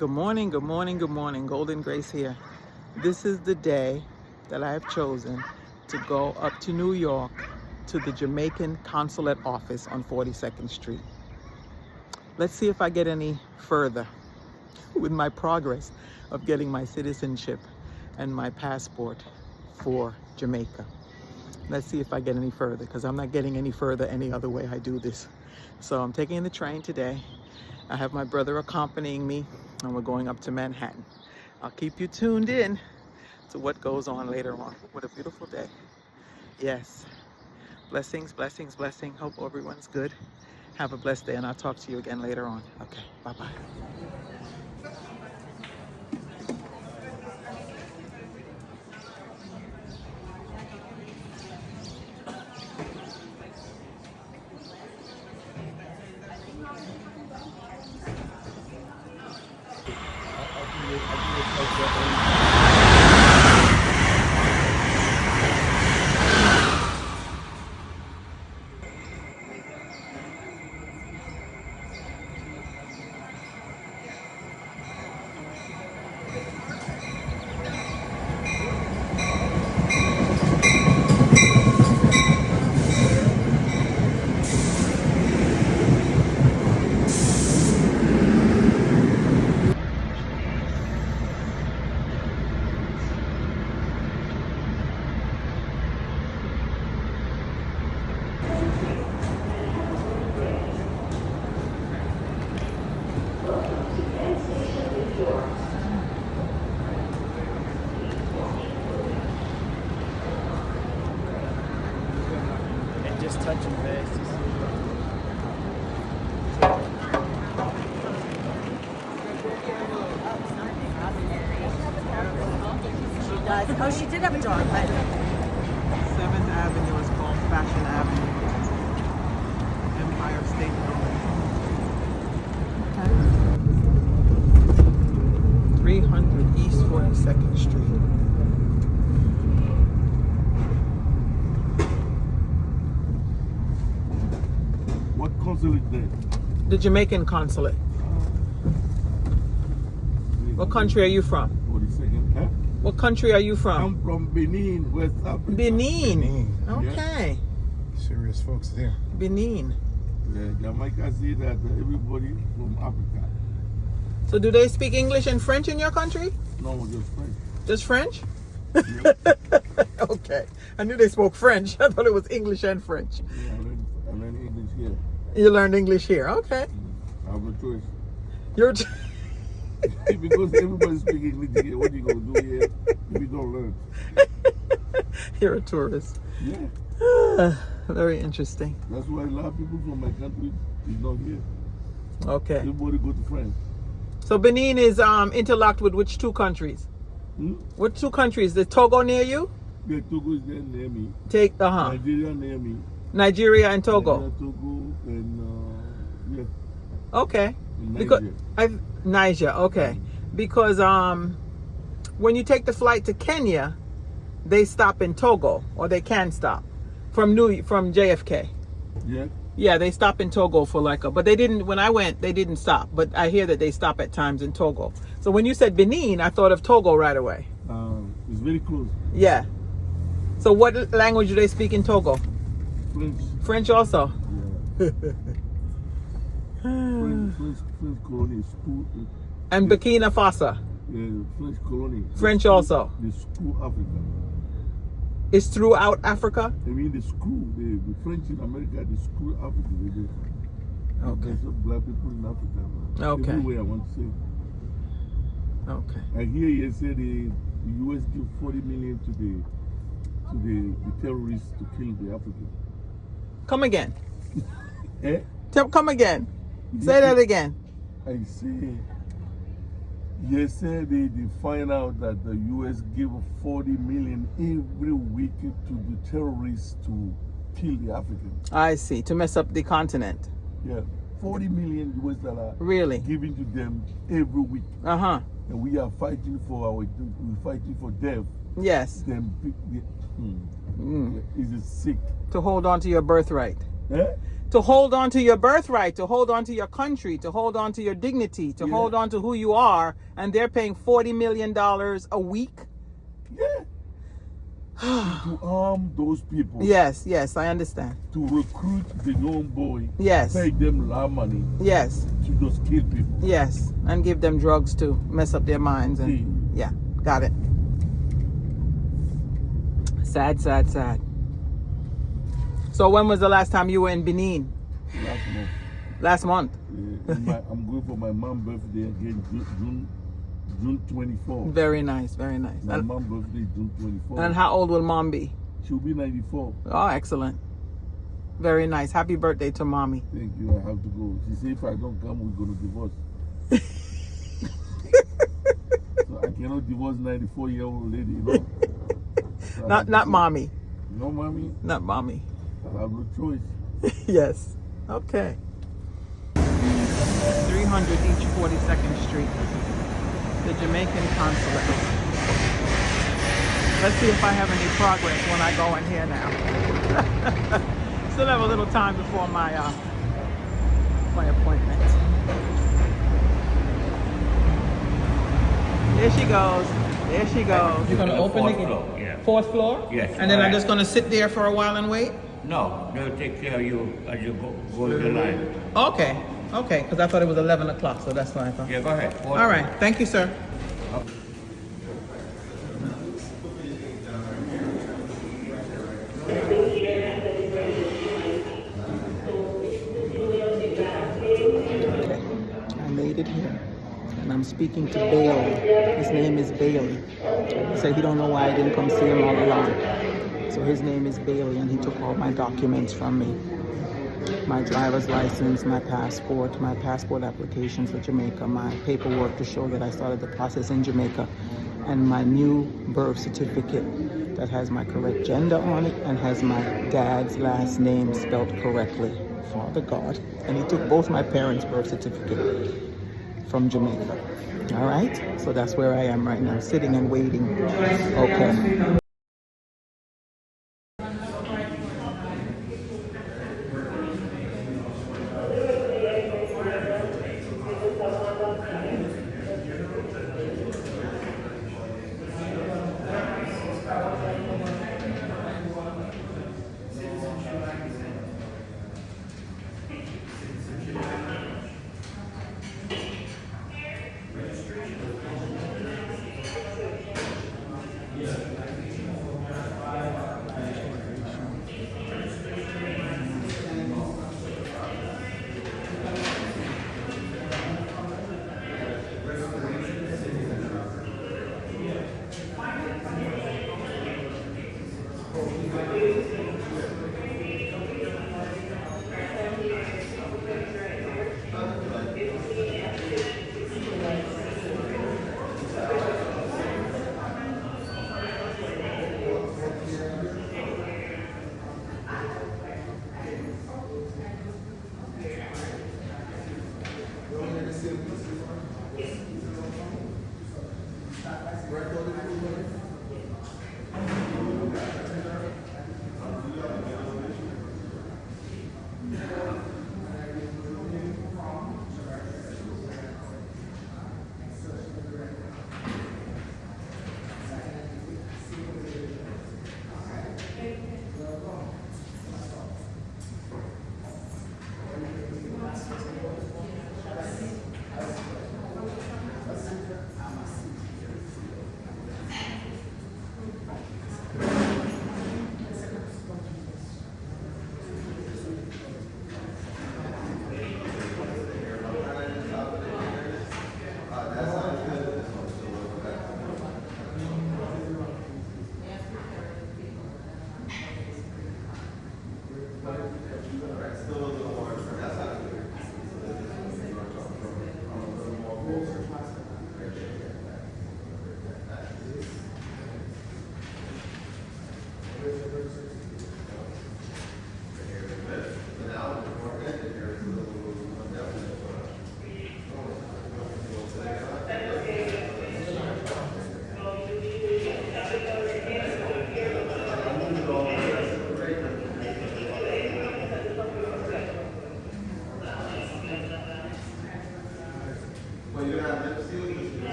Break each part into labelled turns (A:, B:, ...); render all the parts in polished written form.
A: Good morning, good morning, good morning. Golden Grace here. This is the day that I have chosen to go up to New York to the Jamaican Consulate office on 42nd Street. Let's see if I get any further with my progress of getting my citizenship and my passport for Jamaica. Let's see if I get any further, because I'm not getting any further any other way I do this. So I'm taking the train today. I have my brother accompanying me, and we're going up to Manhattan. I'll keep you tuned in to what goes on later on. What a beautiful day. Yes. Blessings, blessings, blessings. Hope everyone's good. Have a blessed day, and I'll talk to you again later on. Okay, bye-bye.
B: Just touching base to see.
C: She does. Oh, she did have a dog, but
A: 7th Avenue is called Fashion Avenue. Empire State Building. 300 East 42nd Street.
D: What consulate there?
A: The Jamaican Consulate. What country are you from?
D: 42nd, huh?
A: What country are you from?
D: I'm from Benin, West Africa.
A: Benin. Okay.
B: Serious folks there.
A: Benin.
D: Yeah, Jamaica say that everybody from Africa.
A: So do they speak English and French in your country?
D: No, just French.
A: Just French?
D: Yeah,
A: Okay. I knew they spoke French. I thought it was English and French.
D: yeah, I learned English here.
A: You learned English here. Okay.
D: I have a choice.
A: You're
D: Because everybody speaks English here, what you gonna do here if you don't learn?
A: You're a tourist.
D: Yeah,
A: Very interesting.
D: that's why a lot of people from my country is not here.
A: Okay.
D: Everybody go to France.
A: So Benin is interlocked with which two countries?
D: Hmm?
A: What two countries? Is Togo near you?
D: Yeah, Togo is there near me.
A: Take
D: Nigeria near me.
A: Nigeria and Togo.
D: Nigeria, Togo, and yeah,
A: Okay.
D: and
A: Because
D: Nigeria.
A: Niger, okay. Because when you take the flight to Kenya, they stop in Togo, or they can stop from JFK.
D: Yeah.
A: Yeah, they stop in Togo for but they didn't, when I went, they didn't stop. But I hear that they stop at times in Togo. So when you said Benin, I thought of Togo right away.
D: It's very close.
A: Yeah. So what language do they speak in Togo?
D: French.
A: French also?
D: Yeah. French colony school.
A: And Burkina Faso?
D: Yeah, French colony.
A: French also?
D: The school Africa.
A: It's throughout Africa?
D: I mean the school, the French in America, the school Africa.
A: Okay.
D: There's some black people in Africa.
A: Okay.
D: Everywhere I want to say.
A: Okay.
D: I hear you say the US give 40 million to the terrorists to kill the Africans.
A: Come again.
D: Eh?
A: Come again. Say that again.
D: I say, yesterday they find out that the US give 40 million every week to the terrorists to kill the Africans.
A: I see. To mess up the continent.
D: Yeah, 40 million US dollar
A: Really?
D: given to them every week.
A: Uh-huh.
D: And we are fighting for them.
A: Yes.
D: Them, is it sick?
A: To hold on to your birthright.
D: Eh?
A: To hold on to your birthright, to hold on to your country, to hold on to your dignity, to hold on to who you are, and they're paying $40 million a week?
D: Yeah. To arm those people.
A: Yes, yes, I understand.
D: To recruit the young boy.
A: Yes.
D: Pay them a lot of money.
A: Yes.
D: To just kill people.
A: Yes, and give them drugs to mess up their minds. And yeah, got it. Sad, sad, sad. So when was the last time you were in Benin?
D: Last month.
A: Last month?
D: I'm going for my mom's birthday again, June 24.
A: Very nice, very nice.
D: My mom's birthday, June 24.
A: And how old will mom be?
D: She'll be 94.
A: Oh, excellent. Very nice. Happy birthday to mommy.
D: Thank you. I have to go. She said if I don't come, we're going to divorce. So I cannot divorce 94-year-old lady, you know. So
A: Not mommy.
D: No, mommy?
A: Not mommy.
D: I have no choice.
A: Yes. Okay. 300 East 42nd Street. The Jamaican Consulate. Let's see if I have any progress when I go in here now. Still have a little time before my appointment. There she goes. There she goes. You're gonna open the
E: floor, yeah.
A: Fourth floor?
E: Yes.
A: And then I'm
E: Alright.
A: just gonna sit there for a while and wait?
E: No, they'll take care of you as you go the line.
A: Okay. Okay, because I thought it was 11 o'clock, so that's what I thought.
E: Yeah, go ahead.
A: All right. Thank you, sir. Okay. I made it here. And I'm speaking to Bailey. His name is Bailey. He said he don't know why I didn't come see him all along. So his name is Bailey, and he took all my documents from me. My driver's license, my passport application for Jamaica, my paperwork to show that I started the process in Jamaica, and my new birth certificate that has my correct gender on it and has my dad's last name spelled correctly. Father God. And he took both my parents' birth certificate from Jamaica. All right? So that's where I am right now, sitting and waiting. Okay.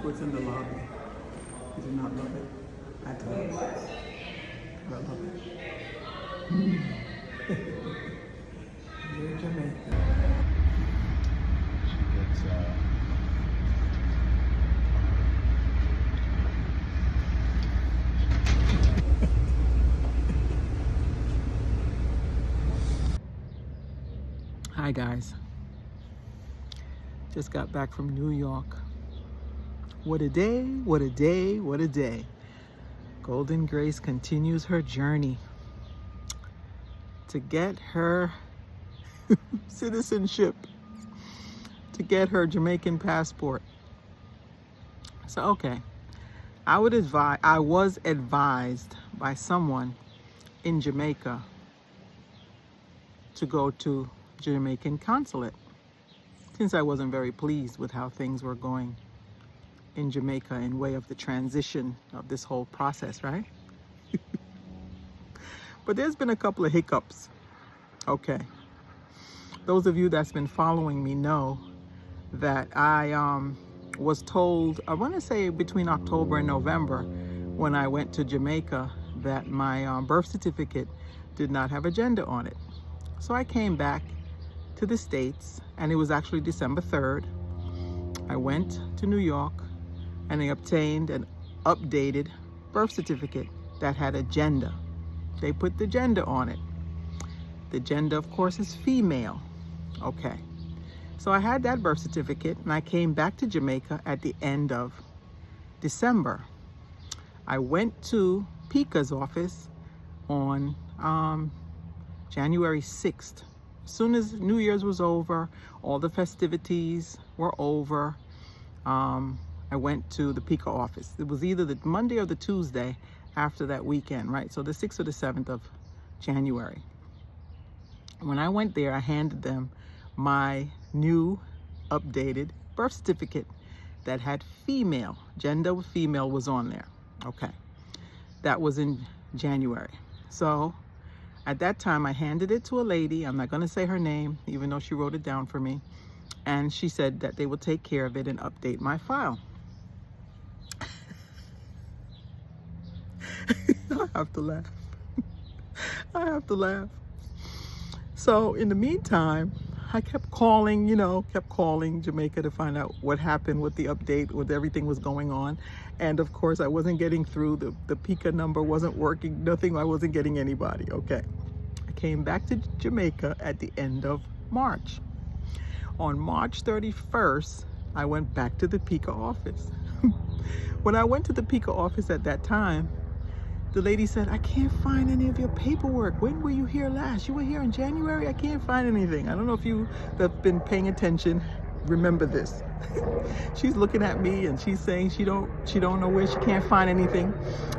A: What's in the lobby? You do not love it? I do. I love it. You're Jamaican.
D: She gets
A: Hi guys. Just got back from New York. What a day, what a day, what a day. Golden Grace continues her journey to get her citizenship, to get her Jamaican passport. So, okay. I was advised by someone in Jamaica to go to Jamaican Consulate, since I wasn't very pleased with how things were going in Jamaica in way of the transition of this whole process, right? But there's been a couple of hiccups. Okay. Those of you that's been following me know that I was told, I want to say between October and November, when I went to Jamaica, that my birth certificate did not have a gender on it. So I came back to the States, and it was actually December 3rd. I went to New York and I obtained an updated birth certificate that had a gender. They put the gender on it. The gender, of course, is female. Okay. So I had that birth certificate, and I came back to Jamaica at the end of December. I went to PICA's office on January 6th. As soon as New Year's was over, all the festivities were over, I went to the PICA office. It was either the Monday or the Tuesday after that weekend, right? So the 6th or the 7th of January. When I went there, I handed them my new updated birth certificate that had female, gender with female was on there. Okay. That was in January. So at that time, I handed it to a lady. I'm not going to say her name, even though she wrote it down for me. And she said that they would take care of it and update my file. I have to laugh. I have to laugh. So in the meantime, I kept calling Jamaica to find out what happened with the update, what everything was going on. And of course, I wasn't getting through. The PICA number wasn't working, nothing. I wasn't getting anybody. Okay. I came back to Jamaica at the end of March. On March 31st, I went back to the PICA office. When I went to the PICA office at that time, the lady said, I can't find any of your paperwork. When were you here last? You were here in January? I can't find anything. I don't know if you have been paying attention, remember this. She's looking at me and she's saying she don't know where, she can't find anything.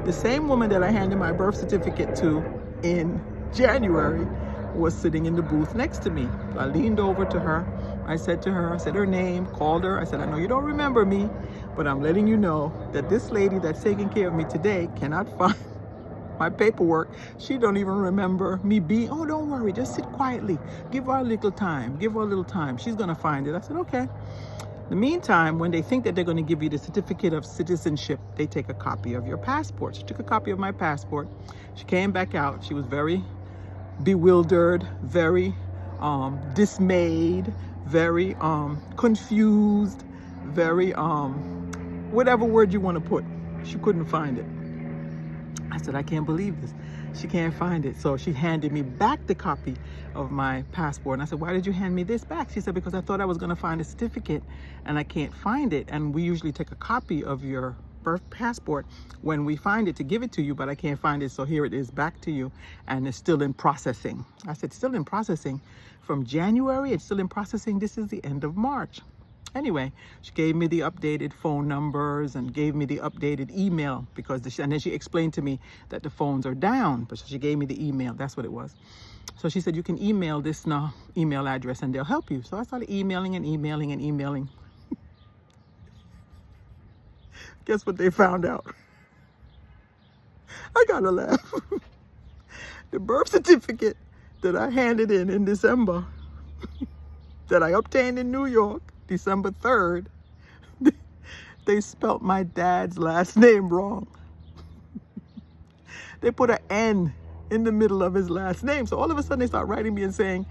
A: The same woman that I handed my birth certificate to in January was sitting in the booth next to me. I leaned over to her. I said her name, called her. I said, I know you don't remember me, but I'm letting you know that this lady that's taking care of me today cannot find my paperwork. She don't even remember me being, oh, don't worry, just sit quietly. Give her a little time. Give her a little time. She's going to find it. I said, okay. In the meantime, when they think that they're going to give you the certificate of citizenship, they take a copy of your passport. She took a copy of my passport. She came back out. She was very bewildered, very dismayed, very confused, very whatever word you want to put. She couldn't find it. I said, I can't believe this. She can't find it. So she handed me back the copy of my passport. And I said, why did you hand me this back? She said, because I thought I was going to find a certificate and I can't find it. And we usually take a copy of your birth passport when we find it to give it to you, but I can't find it. So here it is back to you. And it's still in processing. I said, still in processing from January. It's still in processing. This is the end of March. Anyway, she gave me the updated phone numbers and gave me the updated email because and then she explained to me that the phones are down, but she gave me the email. That's what it was. So she said, you can email this email address and they'll help you. So I started emailing and emailing and emailing. Guess what they found out? I gotta laugh. The birth certificate that I handed in December, that I obtained in New York, December 3rd, they spelt my dad's last name wrong. They put an N in the middle of his last name. So all of a sudden they start writing me and saying,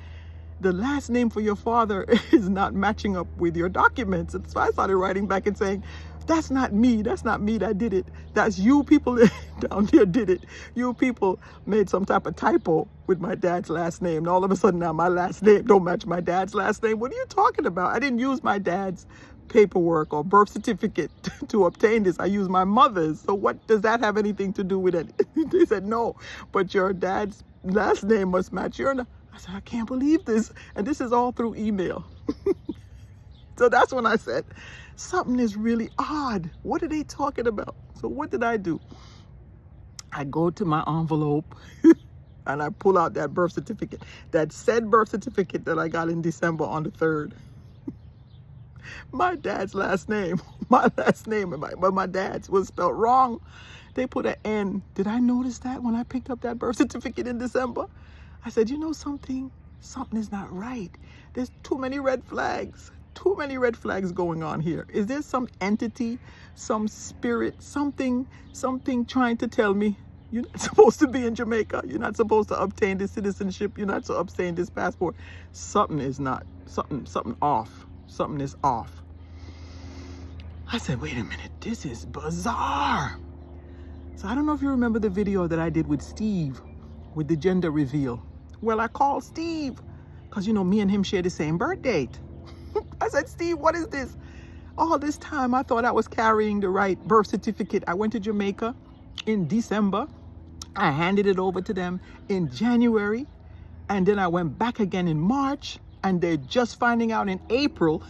A: the last name for your father is not matching up with your documents. And so I started writing back and saying, that's not me. That's not me that did it. That's you people down there did it. You people made some type of typo with my dad's last name. And all of a sudden now my last name don't match my dad's last name. What are you talking about? I didn't use my dad's paperwork or birth certificate to obtain this. I used my mother's. So what does that have anything to do with it? They said, no, but your dad's last name must match your name. I said, I can't believe this. And this is all through email. So that's when I said, something is really odd. What are they talking about? So what did I do? I go to my envelope and I pull out that birth certificate, that said birth certificate that I got in December on the 3rd. My dad's last name, but my dad's was spelled wrong. They put an N. Did I notice that when I picked up that birth certificate in December? I said, you know something? Something is not right. There's too many red flags. Too many red flags going on here. Is there some entity, some spirit, something trying to tell me you're not supposed to be in Jamaica? You're not supposed to obtain this citizenship. You're not to obtain this passport. Something is not, something off. Something is off. I said, wait a minute, this is bizarre. So I don't know if you remember the video that I did with Steve with the gender reveal. Well, I called Steve because, you know, me and him share the same birth date. I said, Steve, what is this? All this time, I thought I was carrying the right birth certificate. I went to Jamaica in December. I handed it over to them in January. And then I went back again in March. And they're just finding out in April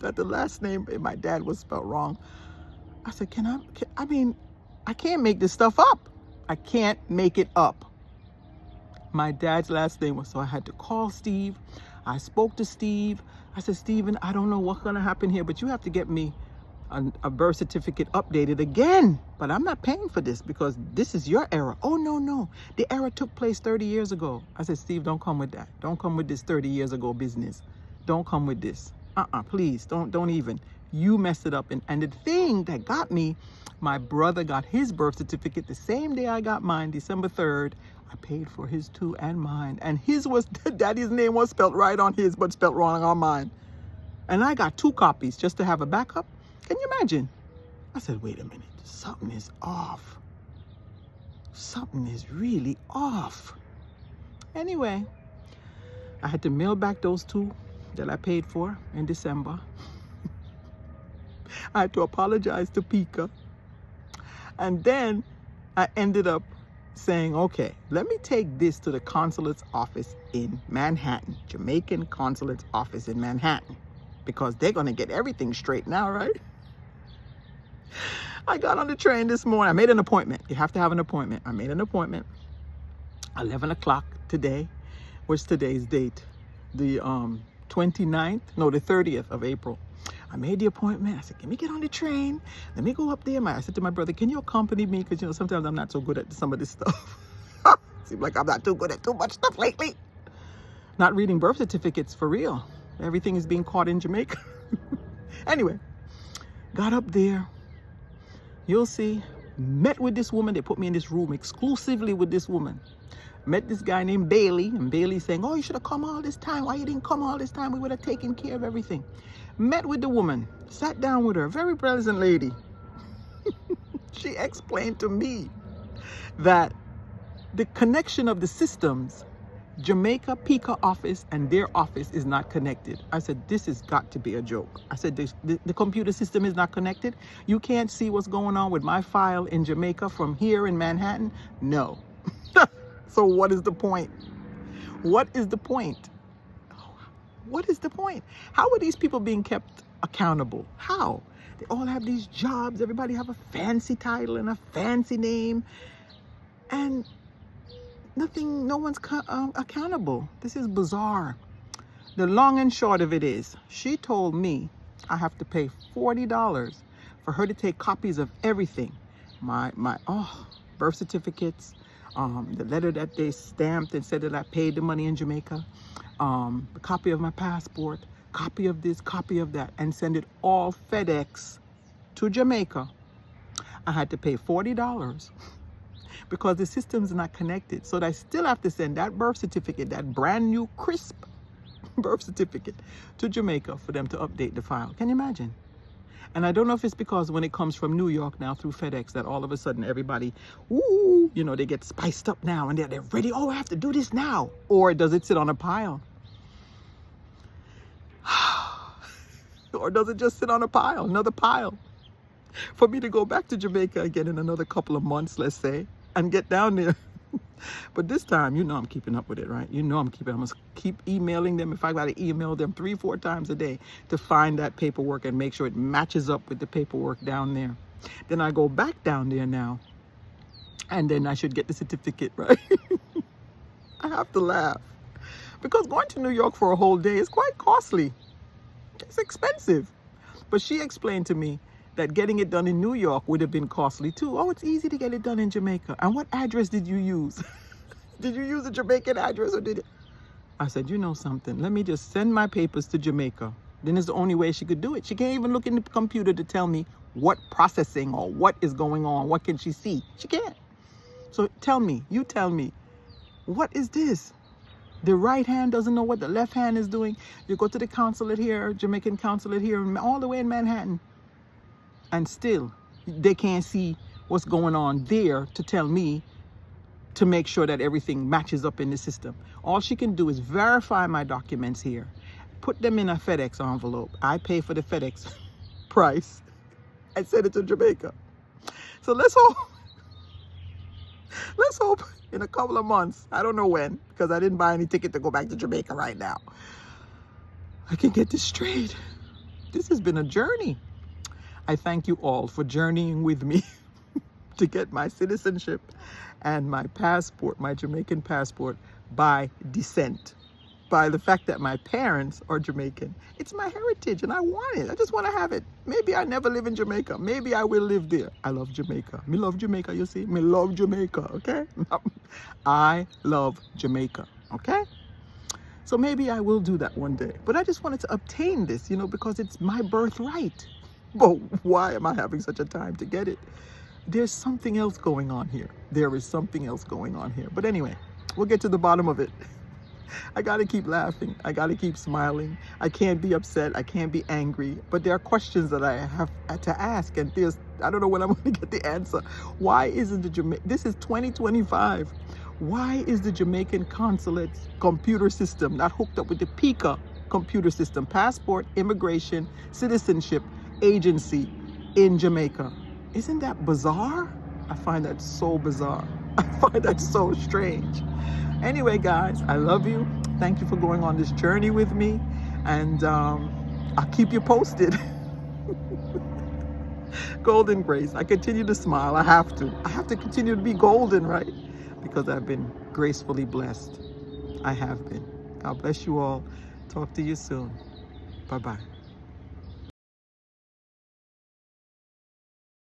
A: that the last name of my dad was spelled wrong. I said, I can't make this stuff up. I can't make it up. My dad's last name was, so I had to call Steve. I spoke to Steve. I said, Steven, I don't know what's going to happen here, but you have to get me a birth certificate updated again. But I'm not paying for this because this is your error. Oh, no. The error took place 30 years ago. I said, Steve, don't come with that. Don't come with this 30 years ago business. Don't come with this. Please, don't even. You messed it up. And the thing that got me, my brother got his birth certificate the same day I got mine, December 3rd. I paid for his too and mine. And his was, daddy's name was spelled right on his, but spelled wrong on mine. And I got 2 copies just to have a backup. Can you imagine? I said, wait a minute. Something is off. Something is really off. Anyway, I had to mail back those 2 that I paid for in December. I had to apologize to Pika. And then I ended up saying, okay, let me take this to the consulate's office in Manhattan, Jamaican Consulate's office in Manhattan, because they're going to get everything straight now, right? I got on the train this morning. I made an appointment. You have to have an appointment. I made an appointment. 11 o'clock today. What's today's date? The 29th? No, the 30th of April. I made the appointment. I said, can we get on the train? Let me go up there. I said to my brother, can you accompany me? Because, you know, sometimes I'm not so good at some of this stuff. Seems like I'm not too good at too much stuff lately. Not reading birth certificates for real. Everything is being caught in Jamaica. Anyway, got up there. You'll see. Met with this woman. They put me in this room exclusively with this woman. Met this guy named Bailey. And Bailey saying, oh, you should have come all this time. Why you didn't come all this time? We would have taken care of everything. Met with the woman. Sat down with her. Very pleasant lady. She explained to me that the connection of the systems, Jamaica Pika office and their office is not connected. I said, this has got to be a joke. I said, the computer system is not connected. You can't see what's going on with my file in Jamaica from here in Manhattan? No. So what is the point? What is the point? What is the point? How are these people being kept accountable. How? They all have these jobs. Everybody have a fancy title and a fancy name. And no one's accountable. This is bizarre. The long and short of it is, she told me I have to pay $40 for her to take copies of everything. My birth certificates, the letter that they stamped and said that I paid the money in Jamaica, a copy of my passport, copy of this, copy of that, and send it all FedEx to Jamaica. I had to pay $40 because the systems are not connected. So I still have to send that birth certificate, that brand new crisp birth certificate, to Jamaica for them to update the file. Can you imagine? And I don't know if it's because when it comes from New York now through FedEx that all of a sudden everybody, ooh, you know, they get spiced up now and they're ready. Oh, I have to do this now. Or does it sit on a pile? Or does it just sit on a pile, another pile, for me to go back to Jamaica again in another couple of months, let's say, and get down there? But this time, you know I'm keeping up with it, right? You know I'm going to keep emailing them. If I got to email them 3-4 times a day to find that paperwork and make sure it matches up with the paperwork down there. Then I go back down there now, and then I should get the certificate, right? I have to laugh. Because going to New York for a whole day is quite costly. It's expensive. But she explained to me that getting it done in New York would have been costly too. Oh, it's easy to get it done in Jamaica. And what address did you use? Did you use a Jamaican address or did it? I said, you know something, let me just send my papers to Jamaica. Then it's the only way she could do it. She can't even look in the computer to tell me what processing or what is going on. What can she see? She can't. So tell me, you tell me, what is this? The right hand doesn't know what the left hand is doing. You go to the consulate here, Jamaican consulate here, all the way in Manhattan, and still they can't see what's going on there to tell me to make sure that everything matches up in the system. All she can do is verify my documents here, put them in a FedEx envelope. I pay for the FedEx price and send it to Jamaica. So let's hope in a couple of months, I don't know when, because I didn't buy any ticket to go back to Jamaica right now, I can get this straight. This has been a journey. I thank you all for journeying with me to get my citizenship and my passport, my Jamaican passport, by descent, by the fact that my parents are Jamaican. It's my heritage and I want it. I just want to have it. Maybe I never live in Jamaica. Maybe I will live there. I love Jamaica. Me love Jamaica, you see? Me love Jamaica, okay? I love Jamaica, okay? So maybe I will do that one day. But I just wanted to obtain this, you know, because it's my birthright. But why am I having such a time to get it? There's something else going on here. There is something else going on here. But anyway, we'll get to the bottom of it. I got to keep laughing. I got to keep smiling. I can't be upset. I can't be angry. But there are questions that I have to ask. And I don't know when I'm going to get the answer. Why isn't this is 2025. Why is the Jamaican Consulate's computer system not hooked up with the PICA computer system, Passport, Immigration, Citizenship Agency in Jamaica? Isn't that bizarre? I find that so bizarre. I find that so strange. Anyway, guys, I love you. Thank you for going on this journey with me. And I'll keep you posted. Golden Grace. I continue to smile. I have to. I have to continue to be golden, right? Because I've been gracefully blessed. I have been. God bless you all. Talk to you soon. Bye-bye.